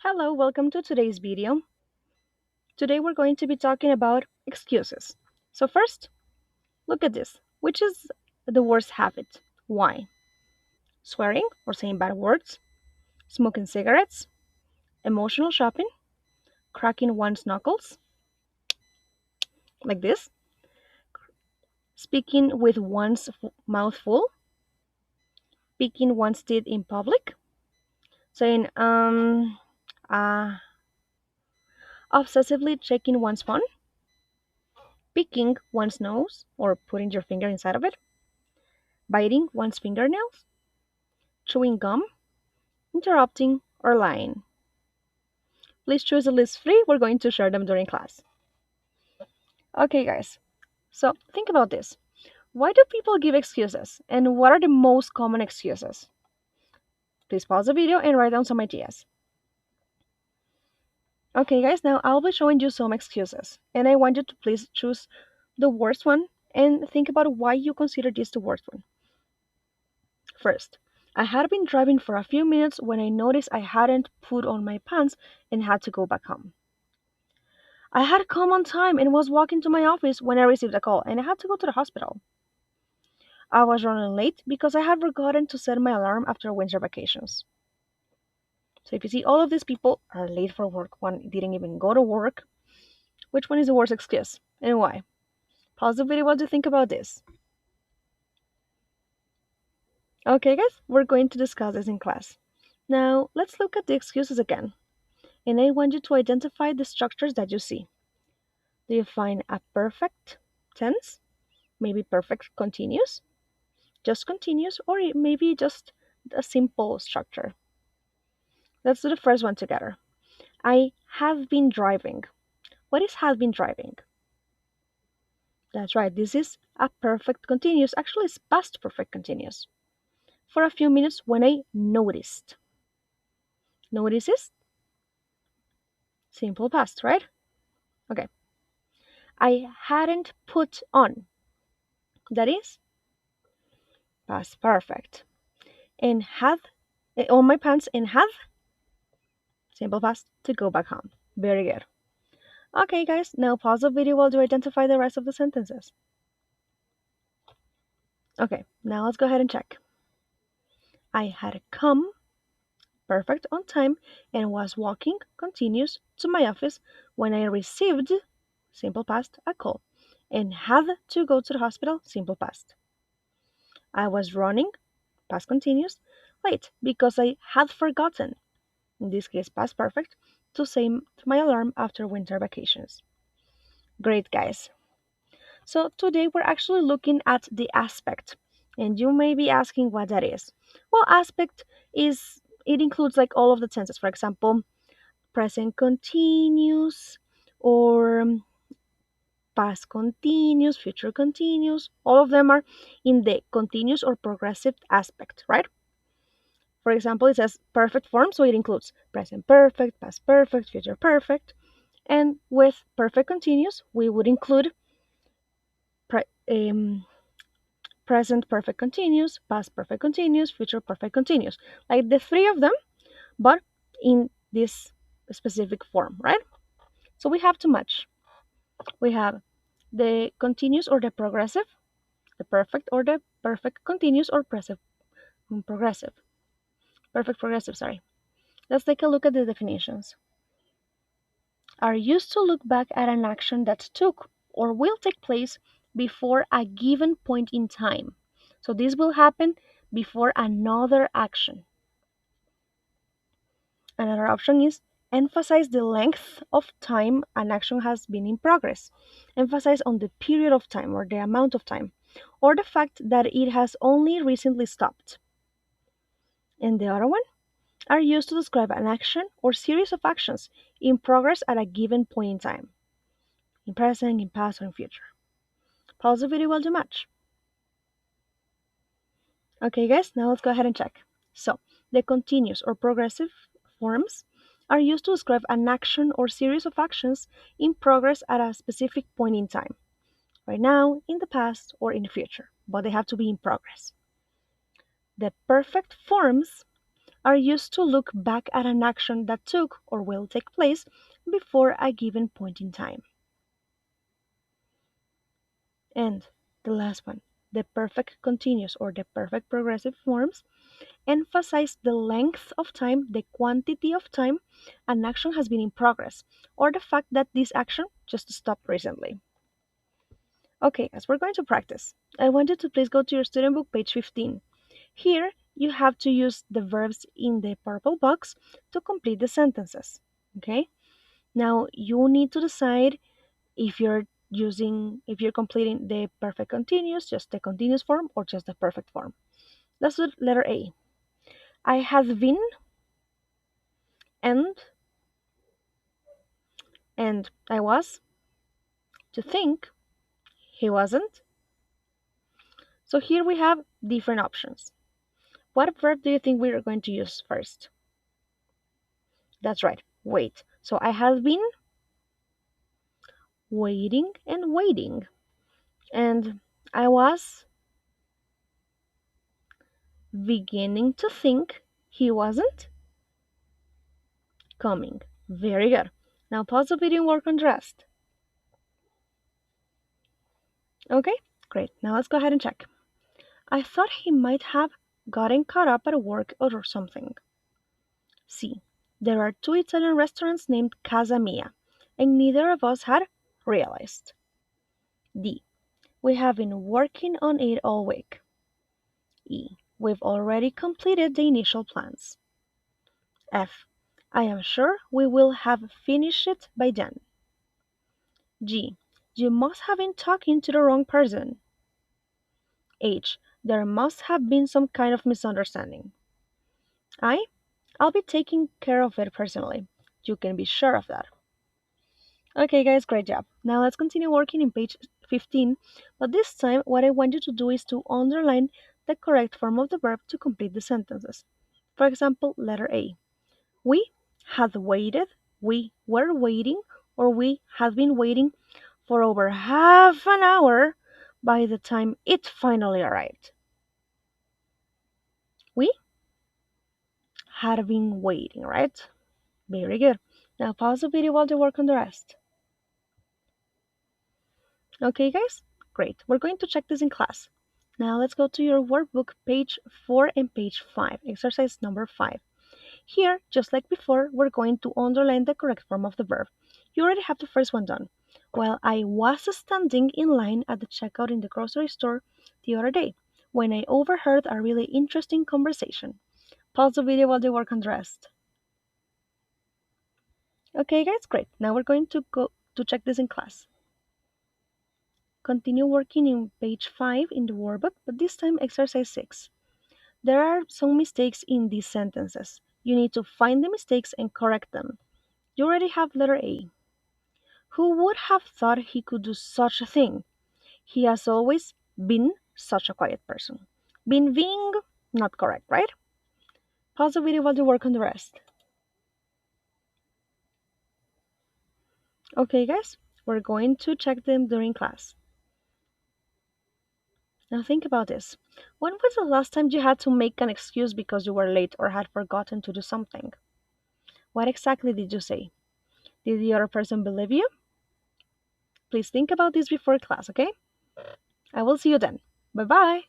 Hello, welcome to today's video. Today we're going to be talking about excuses. So first, look at this. Which is the worst habit? Why? Swearing or saying bad words, smoking cigarettes, emotional shopping, cracking one's knuckles, like this, speaking with one's mouth full, picking one's teeth in public, saying uh, obsessively checking one's phone, picking one's nose or putting your finger inside of it, biting one's fingernails, chewing gum, interrupting, or lying. Please choose a list three. We're going to share them during class. Okay, guys. So think about this. Why do people give excuses? And what are the most common excuses? Please pause the video and write down some ideas. Okay, guys, now I'll be showing you some excuses. And I want you to please choose the worst one and think about why you consider this the worst one. First, I had been driving for a few minutes when I noticed I hadn't put on my pants and had to go back home. I had come on time and was walking to my office when I received a call and I had to go to the hospital. I was running late because I had forgotten to set my alarm after winter vacations. So if you see all of these people are late for work, one didn't even go to work, which one is the worst excuse and why? Pause the video while you think about this. Okay guys, we're going to discuss this in class. Now let's look at the excuses again. And I want you to identify the structures that you see. Do you find a perfect tense? Maybe perfect continuous? Just continuous, or maybe just a simple structure. Let's do the first one together. I have been driving. What is have been driving? That's right, this is a perfect continuous. Actually, it's past perfect continuous. For a few minutes when I noticed. Notices? Simple past, right? Okay. I hadn't put on. That is past perfect. And have on my pants and have simple past to go back home. Very good. Okay, guys, now pause the video while you identify the rest of the sentences. Okay, now let's go ahead and check. I had come perfect on time and was walking continuous to my office when I received simple past a call and had to go to the hospital simple past. I was running past continuous late because I had forgotten, in this case past perfect, to set my alarm after winter vacations. Great, guys. So today we're actually looking at the aspect, and you may be asking what that is. Well, aspect is it includes like all of the tenses. For example, present continuous or past continuous, future continuous. All of them are in the continuous or progressive aspect, right? For example, it says perfect form, so it includes present perfect, past perfect, future perfect. And with perfect continuous, we would include pre- um, present perfect continuous, past perfect continuous, future perfect continuous. Like the three of them, but in this specific form, right? So we have too much. We have the continuous or the progressive, the perfect or the perfect continuous or progressive. Perfect progressive, sorry. Let's take a look at the definitions. Are used to look back at an action that took or will take place before a given point in time. So this will happen before another action. Another option is emphasize the length of time an action has been in progress. Emphasize on the period of time or the amount of time, or the fact that it has only recently stopped. And the other one are used to describe an action or series of actions in progress at a given point in time, in present, in past, or in future. Pause the video while you match. Okay, guys, now let's go ahead and check. So, the continuous or progressive forms are used to describe an action or series of actions in progress at a specific point in time, right now, in the past, or in the future, but they have to be in progress. The perfect forms are used to look back at an action that took or will take place before a given point in time. And the last one, the perfect continuous or the perfect progressive forms emphasize the length of time, the quantity of time an action has been in progress, or the fact that this action just stopped recently. Okay, as we're going to practice, I want you to please go to your student book, page 15. Here, you have to use the verbs in the purple box to complete the sentences. Okay? Now, you need to decide if you're completing the perfect continuous, just the continuous form, or just the perfect form. Let's do letter A. I have been and I was to think he wasn't. So here we have different options. What verb do you think we are going to use first? That's right, wait. So I have been waiting and waiting. And I was beginning to think he wasn't coming. Very good. Now pause the video and work on the rest. Okay, great. Now let's go ahead and check. I thought he might have gotten caught up at work or something. C. There are two Italian restaurants named Casa Mia, and neither of us had realized. D. We have been working on it all week. E. We've already completed the initial plans. F. I am sure we will have finished it by then. G. You must have been talking to the wrong person. H. There must have been some kind of misunderstanding. I. I'll be taking care of it personally. You can be sure of that. Okay, guys, great job. Now let's continue working in page 15, but this time what I want you to do is to underline the correct form of the verb to complete the sentences. For example, letter A. We had waited, we were waiting, or we had been waiting for over half an hour by the time it finally arrived. We had been waiting, right? Very good. Now pause the video while you work on the rest. Okay, guys? Great. We're going to check this in class. Now let's go to your workbook, page 4 and page 5, exercise number 5. Here, just like before, we're going to underline the correct form of the verb. You already have the first one done. Well, I was standing in line at the checkout in the grocery store the other day when I overheard a really interesting conversation. Pause the video while you work on the rest. Okay, guys, great. Now we're going to go to check this in class. Continue working in page 5 in the workbook, but this time exercise 6. There are some mistakes in these sentences. You need to find the mistakes and correct them. You already have letter A. Who would have thought he could do such a thing? He has always been such a quiet person. Been being not correct, right? Pause the video while you work on the rest. Okay, guys, we're going to check them during class. Now think about this. When was the last time you had to make an excuse because you were late or had forgotten to do something? What exactly did you say? Did the other person believe you? Please think about this before class, okay? I will see you then. Bye bye.